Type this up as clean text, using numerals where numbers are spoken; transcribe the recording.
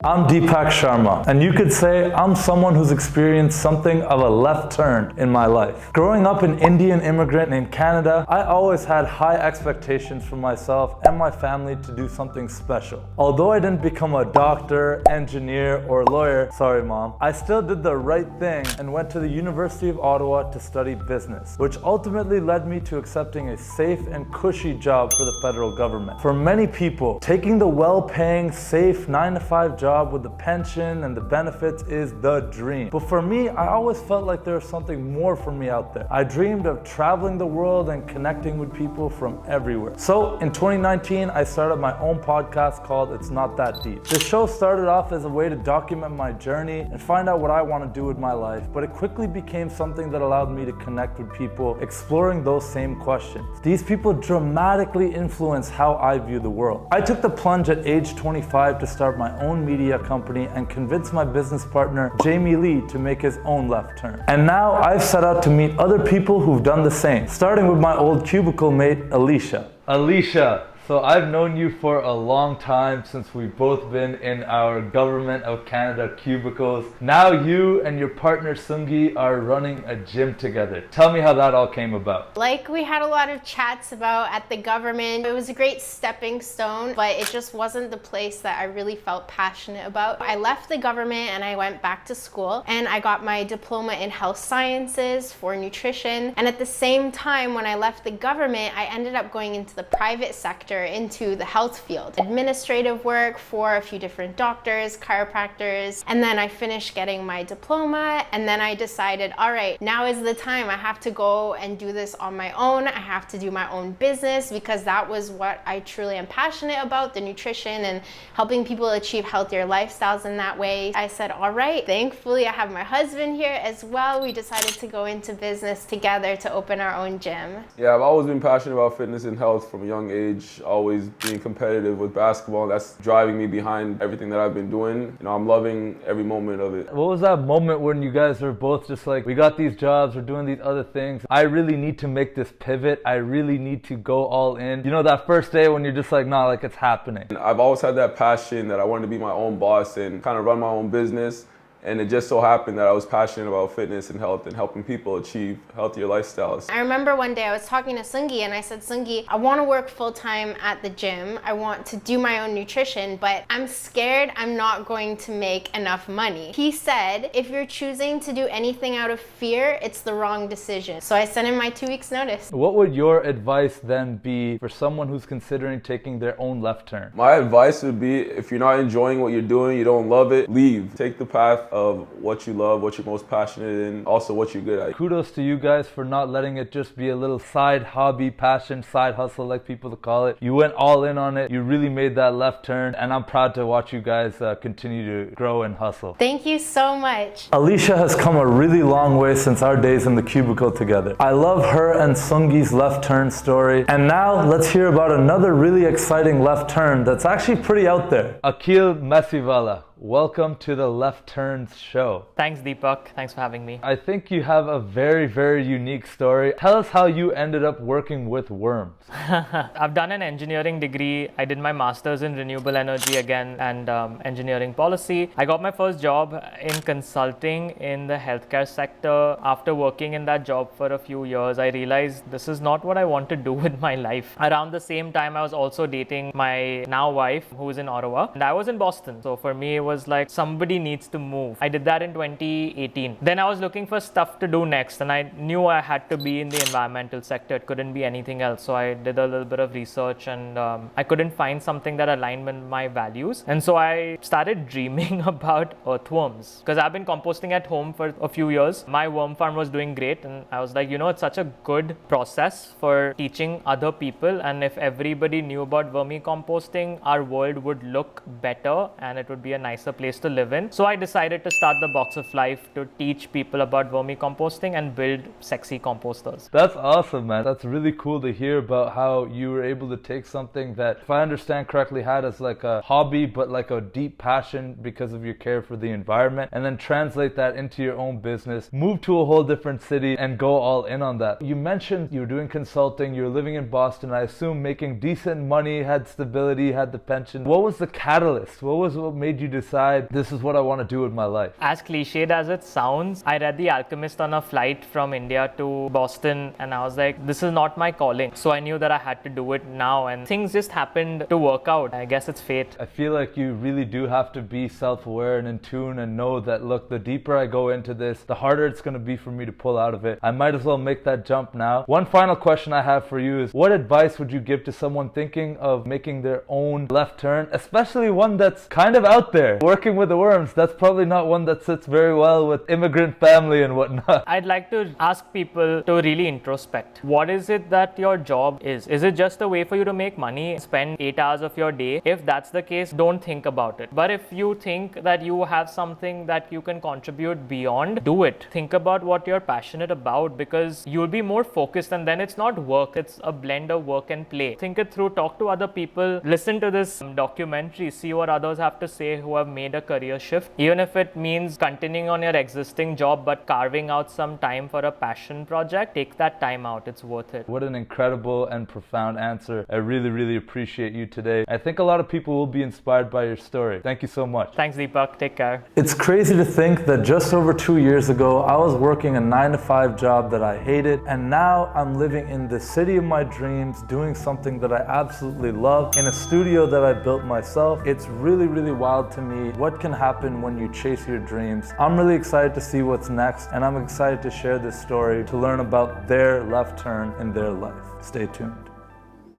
I'm Deepak Sharma, and you could say I'm someone who's experienced something of a left turn in my life. Growing up an Indian immigrant in Canada, I always had high expectations for myself and my family to do something special. Although I didn't become a doctor, engineer, or lawyer, sorry mom, I still did the right thing and went to the University of Ottawa to study business, which ultimately led me to accepting a safe and cushy job for the federal government. For many people, taking the well-paying, safe 9-to-5 job with the pension and the benefits is the dream. But for me, I always felt like there was something more for me out there. I dreamed of traveling the world and connecting with people from everywhere. So in 2019, I started my own podcast called It's Not That Deep. The show started off as a way to document my journey and find out what I want to do with my life, but it quickly became something that allowed me to connect with people exploring those same questions. These people dramatically influence how I view the world. I took the plunge at age 25 to start my own media company and convinced my business partner Jamie Lee to make his own left turn. And now I've set out to meet other people who've done the same, starting with my old cubicle mate Alicia. Alicia, so I've known you for a long time, since we've both been in our Government of Canada cubicles. Now you and your partner Sungi are running a gym together. Tell me how that all came about. Like we had a lot of chats about at the government. It was a great stepping stone, but it just wasn't the place that I really felt passionate about. I left the government and I went back to school, and I got my diploma in health sciences for nutrition. And at the same time, when I left the government, I ended up going into the private sector, into the health field. Administrative work for a few different doctors, chiropractors, and then I finished getting my diploma, and then I decided, all right, now is the time. I have to go and do this on my own. I have to do my own business, because that was what I truly am passionate about, the nutrition and helping people achieve healthier lifestyles in that way. I said, all right, thankfully I have my husband here as well. We decided to go into business together to open our own gym. Yeah, I've always been passionate about fitness and health from a young age. Always being competitive with basketball. That's driving me behind everything that I've been doing. You know, I'm loving every moment of it. What was that moment when you guys were both just like, we got these jobs, we're doing these other things, I really need to make this pivot, I really need to go all in? You know, that first day when you're just like, nah, like it's happening. And I've always had that passion that I wanted to be my own boss and kind of run my own business. And it just so happened that I was passionate about fitness and health and helping people achieve healthier lifestyles. I remember one day I was talking to Sungi and I said, Sungi, I want to work full-time at the gym. I want to do my own nutrition, but I'm scared I'm not going to make enough money. He said, if you're choosing to do anything out of fear, it's the wrong decision. So I sent him my 2 weeks notice. What would your advice then be for someone who's considering taking their own left turn? My advice would be, if you're not enjoying what you're doing, you don't love it, leave. Take the path of what you love, what you're most passionate in, also what you're good at. Kudos to you guys for not letting it just be a little side hobby, passion, side hustle, like people call it. You went all in on it. You really made that left turn, and I'm proud to watch you guys continue to grow and hustle. Thank you so much. Alicia has come a really long way since our days in the cubicle together. I love her and Sungi's left turn story. And now let's hear about another really exciting left turn that's actually pretty out there. Akhil Mesiwala, welcome to the Left Turns show. Thanks, Deepak. Thanks for having me. I think you have a very, very unique story. Tell us how you ended up working with worms. I've done an engineering degree. I did my master's in renewable energy again and engineering policy. I got my first job in consulting in the healthcare sector. After working in that job for a few years, I realized this is not what I want to do with my life. Around the same time, I was also dating my now wife, who is in Ottawa, and I was in Boston. So for me, it was like somebody needs to move. I did that in 2018. Then I was looking for stuff to do next, and I knew I had to be in the environmental sector. It couldn't be anything else. So I did a little bit of research, and I couldn't find something that aligned with my values. And so I started dreaming about earthworms, because I've been composting at home for a few years. My worm farm was doing great, and I was like, you know, it's such a good process for teaching other people, and if everybody knew about vermicomposting, our world would look better and it would be a nicer place to live in. So I decided to start the Box of Life to teach people about vermicomposting and build sexy composters. That's awesome, man. That's really cool to hear about how you were able to take something that, if I understand correctly, had as like a hobby but like a deep passion because of your care for the environment, and then translate that into your own business, move to a whole different city and go all in on that. You mentioned you were doing consulting, you were living in Boston, I assume making decent money, had stability, had the pension. What was the catalyst? What made you decide decide this is what I want to do with my life? As cliched as it sounds, I read The Alchemist on a flight from India to Boston, and I was like, this is not my calling. So I knew that I had to do it now, and things just happened to work out. I guess it's fate. I feel like you really do have to be self-aware and in tune and know that, look, the deeper I go into this, the harder it's going to be for me to pull out of it. I might as well make that jump now. One final question I have for you is, what advice would you give to someone thinking of making their own left turn, especially one that's kind of out there, working with the worms? That's probably not one that sits very well with immigrant family and whatnot. I'd like to ask people to really introspect. What is it that your job is? Is it just a way for you to make money, spend 8 hours of your day? If that's the case, don't think about it. But if you think that you have something that you can contribute beyond, do it. Think about what you're passionate about, because you'll be more focused, and then it's not work, it's a blend of work and play. Think it through, talk to other people, listen to this documentary, see what others have to say who have made a career shift. Even if it means continuing on your existing job but carving out some time for a passion project, take that time out. It's worth it. What an incredible and profound answer. I really appreciate you today. I think a lot of people will be inspired by your story. Thank you so much. Thanks, Deepak. Take care. It's crazy to think that just over 2 years ago, I was working a 9-to-5 job that I hated, and now I'm living in the city of my dreams, doing something that I absolutely love in a studio that I built myself. It's really wild to me what can happen when you chase your dreams. I'm really excited to see what's next, and I'm excited to share this story, to learn about their left turn in their life. Stay tuned.